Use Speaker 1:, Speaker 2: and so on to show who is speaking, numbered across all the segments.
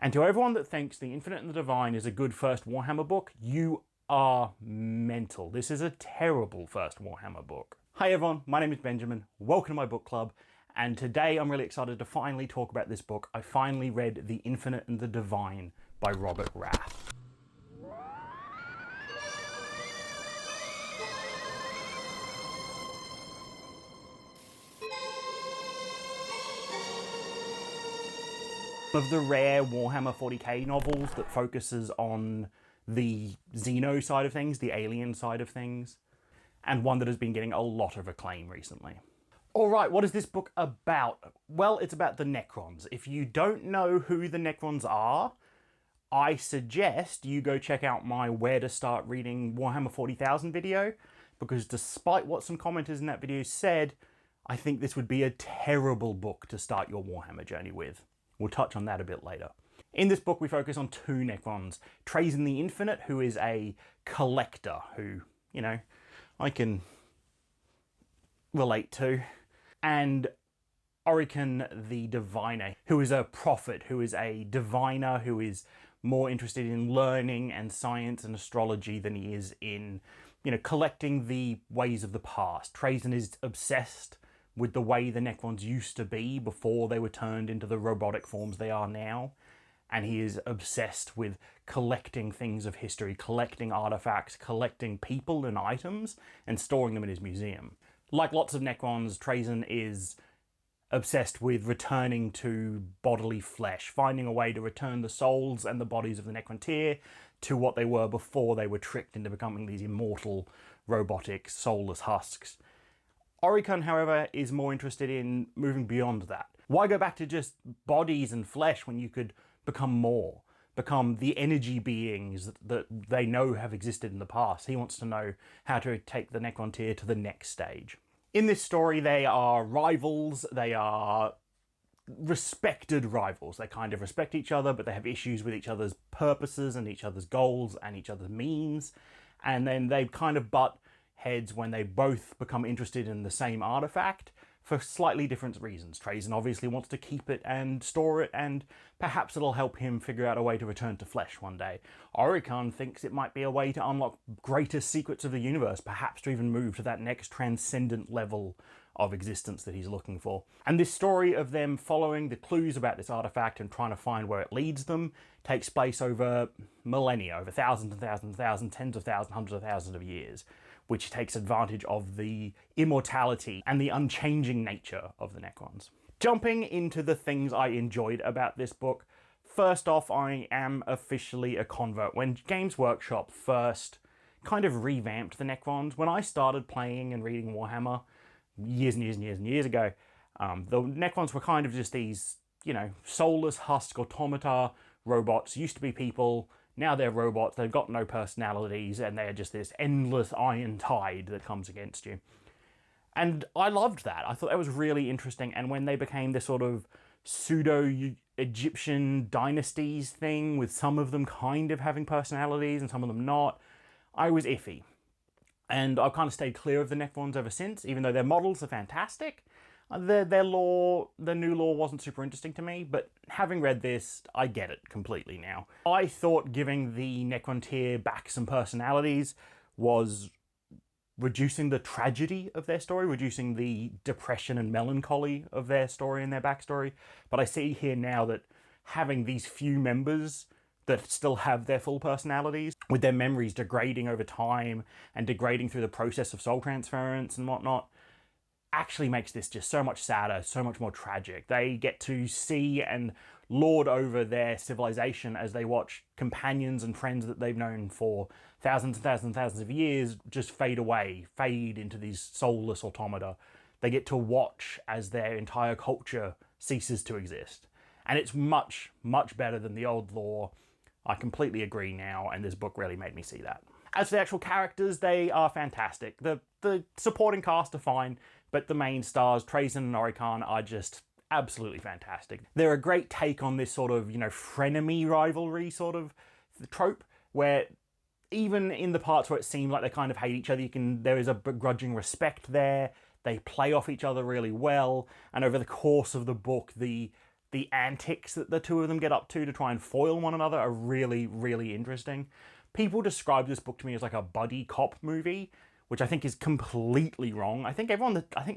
Speaker 1: And to everyone that thinks The Infinite and the Divine is a good first Warhammer book, you are mental. This is a terrible first Warhammer book. Hi everyone, my name is Benjamin, welcome to my book club, and today I'm really excited to finally talk about this book. I finally read The Infinite and the Divine by Robert Rath. One of the rare Warhammer 40k novels that focuses on the Xeno side of things, the alien side of things, and one that has been getting a lot of acclaim recently. Alright, what is this book about? Well, it's about the Necrons. If you don't know who the Necrons are, I suggest you go check out my Where to Start Reading Warhammer 40,000 video, because despite what some commenters in that video said, I think this would be a terrible book to start your Warhammer journey with. We'll touch on that a bit later. In this book, we focus on two Necrons. ℕ𝕚𝕚 the Infinite, who is a collector who, you know, I can relate to, and ℚ𝕚𝕚 the Diviner, who is a prophet, who is a diviner, who is more interested in learning and science and astrology than he is in, you know, collecting the ways of the past. ℚ𝕚𝕚 is obsessed with the way the Necrons used to be before they were turned into the robotic forms they are now. And he is obsessed with collecting things of history, collecting artifacts, collecting people and items, and storing them in his museum. Like lots of Necrons, ℚ𝕚𝕚 is obsessed with returning to bodily flesh, finding a way to return the souls and the bodies of the Necrontyr to what they were before they were tricked into becoming these immortal, robotic, soulless husks. ℚ𝕚𝕚, however, is more interested in moving beyond that. Why go back to just bodies and flesh when you could become more? Become the energy beings that they know have existed in the past. He wants to know how to take the Necrontyr to the next stage. In this story, they are rivals, they are respected rivals. They kind of respect each other, but they have issues with each other's purposes and each other's goals and each other's means. And then they kind of butt heads when they both become interested in the same artifact for slightly different reasons. ℚ𝕚𝕚 obviously wants to keep it and store it, and perhaps it'll help him figure out a way to return to flesh one day. ℚ𝕚𝕚 thinks it might be a way to unlock greater secrets of the universe, perhaps to even move to that next transcendent level of existence that he's looking for. And this story of them following the clues about this artifact and trying to find where it leads them takes place over millennia, over thousands and thousands and thousands, tens of thousands, hundreds of thousands of years, which takes advantage of the immortality and the unchanging nature of the Necrons. Jumping into the things I enjoyed about this book, first off, I am officially a convert. When Games Workshop first kind of revamped the Necrons, when I started playing and reading Warhammer years and years and years and years ago, the Necrons were kind of just these, you know, soulless husk automata robots. Used to be people, now they're robots, they've got no personalities, and they're just this endless iron tide that comes against you. And I loved that. I thought that was really interesting, and when they became this sort of pseudo-Egyptian dynasties thing, with some of them kind of having personalities and some of them not, I was iffy. And I've kind of stayed clear of the Necrons ever since, even though their models are fantastic. Their lore, the new lore wasn't super interesting to me, but having read this, I get it completely now. I thought giving the Necrontyr back some personalities was reducing the tragedy of their story, reducing the depression and melancholy of their story and their backstory. But I see here now that having these few members that still have their full personalities, with their memories degrading over time and degrading through the process of soul transference and whatnot, actually makes this just so much sadder, so much more tragic. They get to see and lord over their civilization as they watch companions and friends that they've known for thousands and thousands and thousands of years just fade away, fade into these soulless automata. They get to watch as their entire culture ceases to exist. And it's much, much better than the old lore. I completely agree now, and this book really made me see that. As for the actual characters, they are fantastic. The supporting cast are fine, but the main stars, ℚ𝕚𝕚 and ℚ𝕚𝕚, are just absolutely fantastic. They're a great take on this sort of, you know, frenemy rivalry sort of trope, where even in the parts where it seemed like they kind of hate each other, there is a begrudging respect there. They play off each other really well, and over the course of the book, the the antics that the two of them get up to try and foil one another are really, really interesting. People describe this book to me as like a buddy cop movie, which I think is completely wrong. I think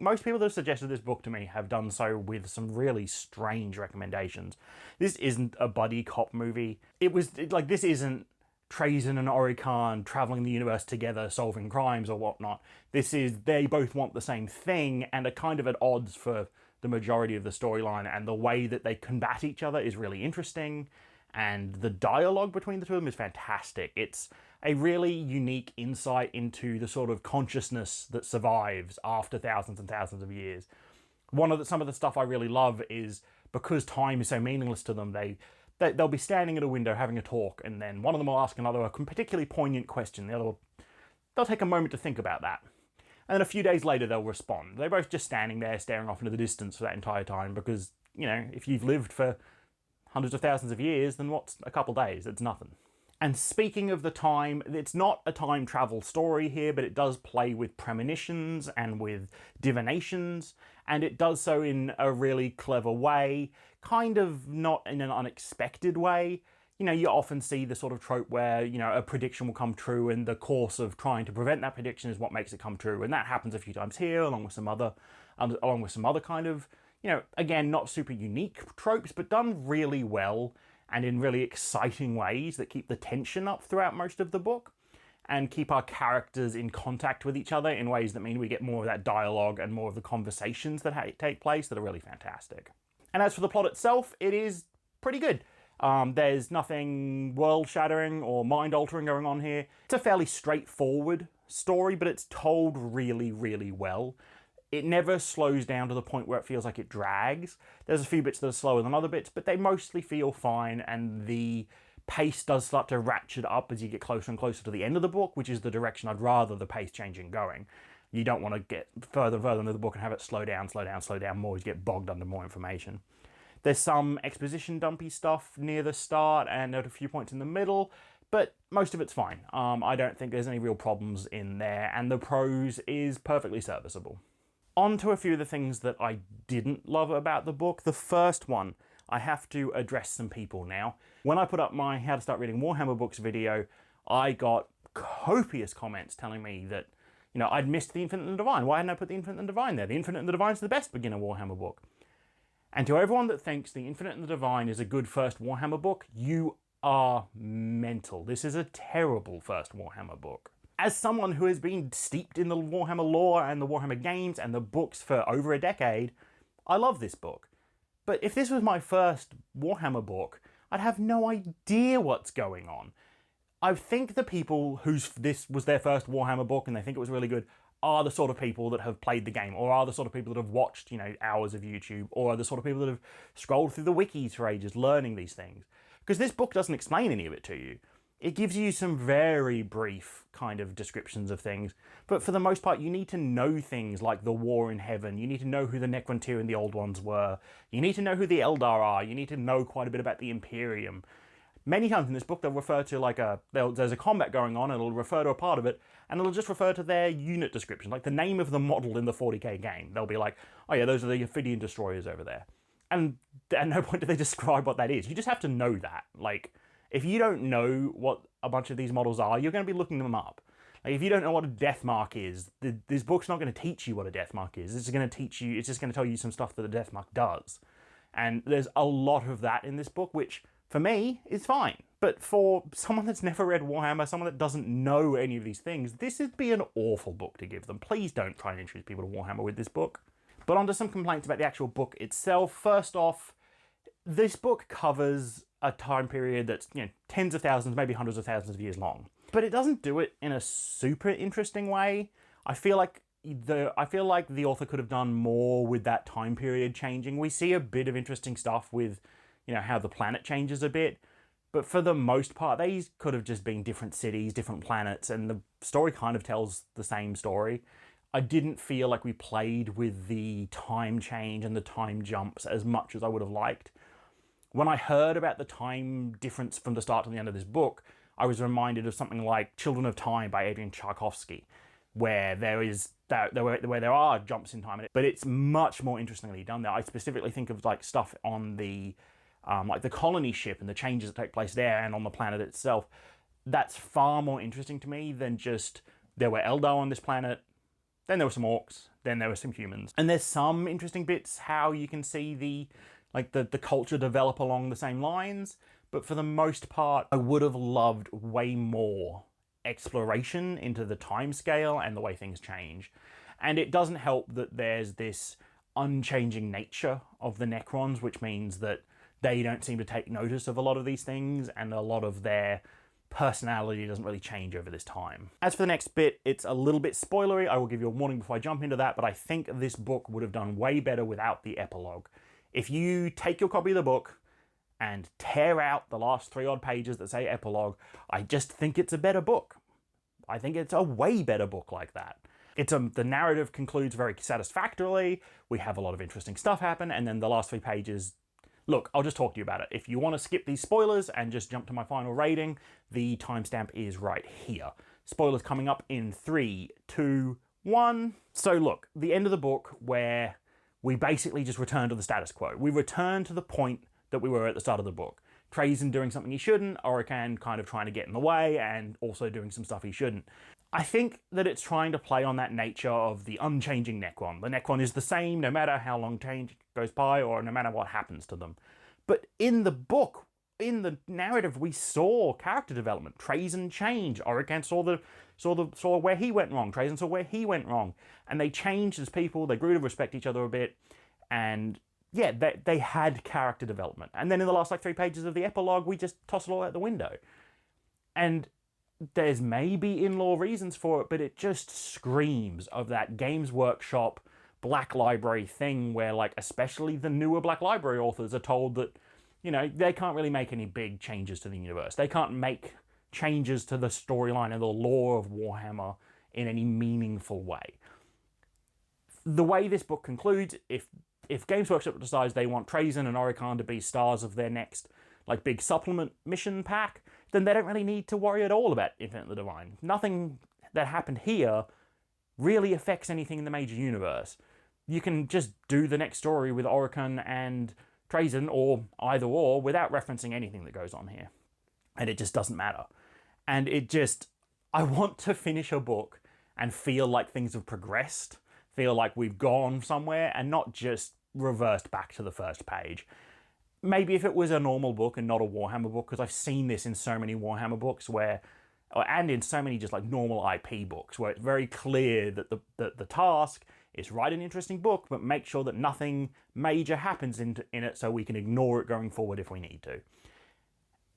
Speaker 1: most people that have suggested this book to me have done so with some really strange recommendations. This isn't a buddy cop movie. This isn't ℕ𝕚𝕚𝕚 and ℚ𝕚𝕚 traveling the universe together, solving crimes or whatnot. They both want the same thing and are kind of at odds for the majority of the storyline, and the way that they combat each other is really interesting, and the dialogue between the two of them is fantastic. It's a really unique insight into the sort of consciousness that survives after thousands and thousands of years. Some of the stuff I really love is, because time is so meaningless to them, they'll be standing at a window having a talk, and then one of them will ask another a particularly poignant question. They'll take a moment to think about that. And then a few days later, they'll respond. They're both just standing there staring off into the distance for that entire time because, if you've lived for hundreds of thousands of years, then what's a couple days? It's nothing. And speaking of the time, it's not a time travel story here, but it does play with premonitions and with divinations, and it does so in a really clever way, kind of not in an unexpected way. You often see the sort of trope where, a prediction will come true, and the course of trying to prevent that prediction is what makes it come true. And that happens a few times here, along with some other kind of, again, not super unique tropes, but done really well and in really exciting ways that keep the tension up throughout most of the book and keep our characters in contact with each other in ways that mean we get more of that dialogue and more of the conversations that take place that are really fantastic. And as for the plot itself, it is pretty good. There's nothing world-shattering or mind-altering going on here. It's a fairly straightforward story, but it's told really, really well. It never slows down to the point where it feels like it drags. There's a few bits that are slower than other bits, but they mostly feel fine, and the pace does start to ratchet up as you get closer and closer to the end of the book, which is the direction I'd rather the pace changing going. You don't want to get further and further into the book and have it slow down more as you get bogged under more information. There's some exposition dumpy stuff near the start and at a few points in the middle, but most of it's fine. I don't think there's any real problems in there, and the prose is perfectly serviceable. On to a few of the things that I didn't love about the book. The first one, I have to address some people now. When I put up my How to Start Reading Warhammer Books video, I got copious comments telling me that, I'd missed the Infinite and the Divine. Why hadn't I put the Infinite and the Divine there? The Infinite and the Divine is the best beginner Warhammer book. And to everyone that thinks the Infinite and the Divine is a good first Warhammer book, you are mental. This is a terrible first Warhammer book. As someone who has been steeped in the Warhammer lore and the Warhammer games and the books for over a decade, I love this book. But if this was my first Warhammer book, I'd have no idea what's going on. I think the people this was their first Warhammer book and they think it was really good are the sort of people that have played the game, or are the sort of people that have watched, hours of YouTube, or are the sort of people that have scrolled through the wikis for ages learning these things. Because this book doesn't explain any of it to you. It gives you some very brief kind of descriptions of things, but for the most part, you need to know things like the war in heaven. You need to know who the ℚ𝕚𝕚𝕚 and the Old Ones were. You need to know who the Eldar are. You need to know quite a bit about the Imperium. Many times in this book, they'll refer to there's a combat going on, and it'll refer to a part of it, and it'll just refer to their unit description, like the name of the model in the 40k game. They'll be like, oh yeah, those are the Ophidian destroyers over there. And at no point do they describe what that is. You just have to know that. If you don't know what a bunch of these models are, you're going to be looking them up. If you don't know what a death mark is, this book's not going to teach you what a death mark is. It's just going to tell you some stuff that a death mark does. And there's a lot of that in this book, which, for me, is fine. But for someone that's never read Warhammer, someone that doesn't know any of these things, this would be an awful book to give them. Please don't try and introduce people to Warhammer with this book. But on to some complaints about the actual book itself. First off, this book covers a time period that's, tens of thousands, maybe hundreds of thousands of years long. But it doesn't do it in a super interesting way. I feel like the author could have done more with that time period changing. We see a bit of interesting stuff with, how the planet changes a bit. But for the most part, these could have just been different cities, different planets, and the story kind of tells the same story. I didn't feel like we played with the time change and the time jumps as much as I would have liked. When I heard about the time difference from the start to the end of this book, I was reminded of something like Children of Time by Adrian Tchaikovsky, where there is where there are jumps in time in it, but it's much more interestingly done there. I specifically think of like stuff on the like the colony ship and the changes that take place there and on the planet itself. That's far more interesting to me than just there were Eldar on this planet, then there were some orcs, then there were some humans. And there's some interesting bits how you can see the culture develop along the same lines, but for the most part, I would have loved way more exploration into the timescale and the way things change. And it doesn't help that there's this unchanging nature of the Necrons, which means that they don't seem to take notice of a lot of these things, and a lot of their personality doesn't really change over this time. As for the next bit, it's a little bit spoilery. I will give you a warning before I jump into that, but I think this book would have done way better without the epilogue. If you take your copy of the book and tear out the last 3 odd pages that say epilogue, I just think it's a better book. I think it's a way better book like that. The narrative concludes very satisfactorily, we have a lot of interesting stuff happen, and then the last 3 pages... Look, I'll just talk to you about it. If you want to skip these spoilers and just jump to my final rating, the timestamp is right here. Spoilers coming up in 3, 2, 1. So look, the end of the book where we basically just return to the status quo. We return to the point that we were at the start of the book. ╬𝕤𝕦 doing something he shouldn't, ╤𝕬𝕠𝕟𝕟𝕟𝕟 kind of trying to get in the way, and also doing some stuff he shouldn't. I think that it's trying to play on that nature of the unchanging Necron. The Necron is the same no matter how long change goes by or no matter what happens to them. But in the book, in the narrative, we saw character development. ╬𝕤𝕦 change. ╤𝕬𝕠𝕟𝕟 saw where he went wrong. ╬𝕤𝕦 saw where he went wrong. And they changed as people. They grew to respect each other a bit. And yeah, they had character development. And then in the last 3 pages of the epilogue, we just toss it all out the window. And there's maybe in-law reasons for it, but it just screams of that Games Workshop Black Library thing where, like, especially the newer Black Library authors are told that, you know, they can't really make any big changes to the universe. They can't make changes to the storyline and the lore of Warhammer in any meaningful way. The way this book concludes, if Games Workshop decides they want ╬𝕤𝕦 and ╤𝕬𝕠𝕟𝕟 to be stars of their next, like, big supplement mission pack, then they don't really need to worry at all about Infinite the Divine. Nothing that happened here really affects anything in the major universe. You can just do the next story with ╤𝕬𝕠𝕟𝕟 and ╬𝕤𝕦, or either or, without referencing anything that goes on here. And it just doesn't matter. And I want to finish a book and feel like things have progressed, feel like we've gone somewhere, and not just reversed back to the first page. Maybe if it was a normal book and not a Warhammer book, because I've seen this in so many Warhammer books and in so many just like normal IP books, where it's very clear that the task is write an interesting book, but make sure that nothing major happens in it so we can ignore it going forward if we need to.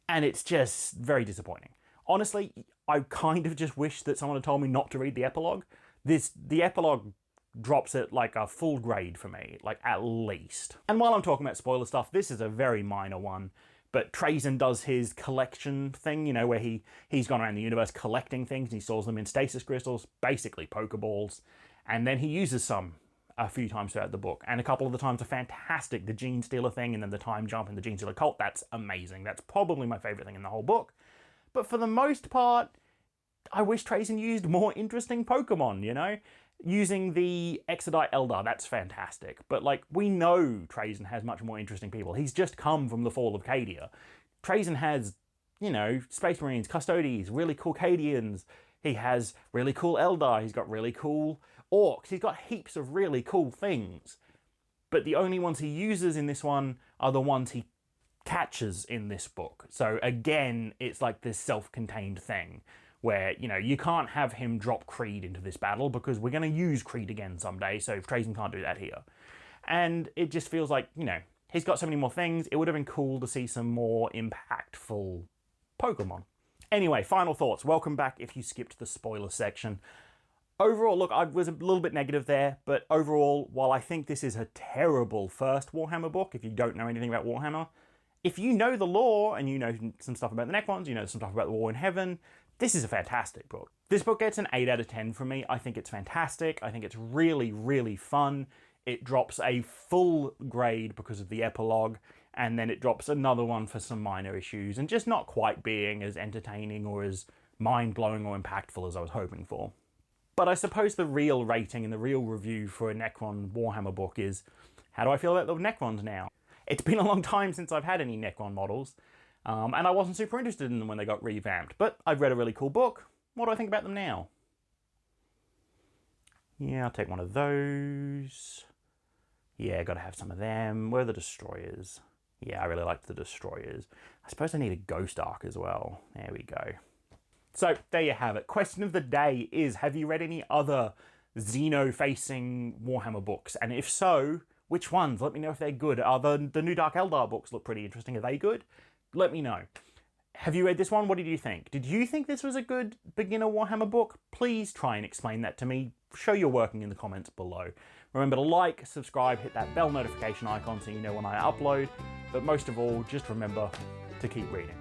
Speaker 1: And it's just very disappointing. Honestly, I kind of just wish that someone had told me not to read the epilogue. The epilogue drops it like a full grade for me, like at least. And while I'm talking about spoiler stuff, this is a very minor one, but ╬𝕤𝕦 does his collection thing, you know, where he's gone around the universe collecting things, and he stores them in stasis crystals, basically Pokeballs, and then he uses some a few times throughout the book, and a couple of the times are fantastic. The Gene Stealer thing, and then the time jump in the Gene Stealer cult, that's amazing. That's probably my favourite thing in the whole book. But for the most part, I wish ╬𝕤𝕦 used more interesting Pokemon, you know? Using the Exodite Eldar, that's fantastic. But, like, we know ╬𝕤𝕦 has much more interesting people. He's just come from the fall of Cadia. ╬𝕤𝕦 has, you know, Space Marines, Custodes, really cool Cadians. He has really cool Eldar. He's got really cool Orcs. He's got heaps of really cool things. But the only ones he uses in this one are the ones he catches in this book. So, again, it's like this self-contained thing, where, you know, you can't have him drop Creed into this battle because we're going to use Creed again someday, so ╬𝕤𝕦 can't do that here. And it just feels like, you know, he's got so many more things, it would have been cool to see some more impactful Pokemon. Anyway, final thoughts. Welcome back if you skipped the spoiler section. Overall, look, I was a little bit negative there, but overall, while I think this is a terrible first Warhammer book, if you don't know anything about Warhammer, if you know the lore and you know some stuff about the Necrons, you know some stuff about the War in Heaven, this is a fantastic book. This book gets an 8 out of 10 from me. I think it's fantastic. I think it's really, really fun. It drops a full grade because of the epilogue, and then it drops another one for some minor issues, and just not quite being as entertaining or as mind-blowing or impactful as I was hoping for. But I suppose the real rating and the real review for a Necron Warhammer book is, how do I feel about the Necrons now? It's been a long time since I've had any Necron models, and I wasn't super interested in them when they got revamped, but I've read a really cool book. What do I think about them now? Yeah, I'll take one of those. Yeah, gotta have some of them. Where are the destroyers? Yeah, I really like the destroyers. I suppose I need a ghost arc as well. There we go. So, there you have it. Question of the day is, have you read any other Xeno-facing Warhammer books? And if so, which ones? Let me know if they're good. The new Dark Eldar books look pretty interesting. Are they good? Let me know. Have you read this one? What did you think? Did you think this was a good beginner Warhammer book? Please try and explain that to me. Show your working in the comments below. Remember to like, subscribe, hit that bell notification icon so you know when I upload. But most of all, just remember to keep reading.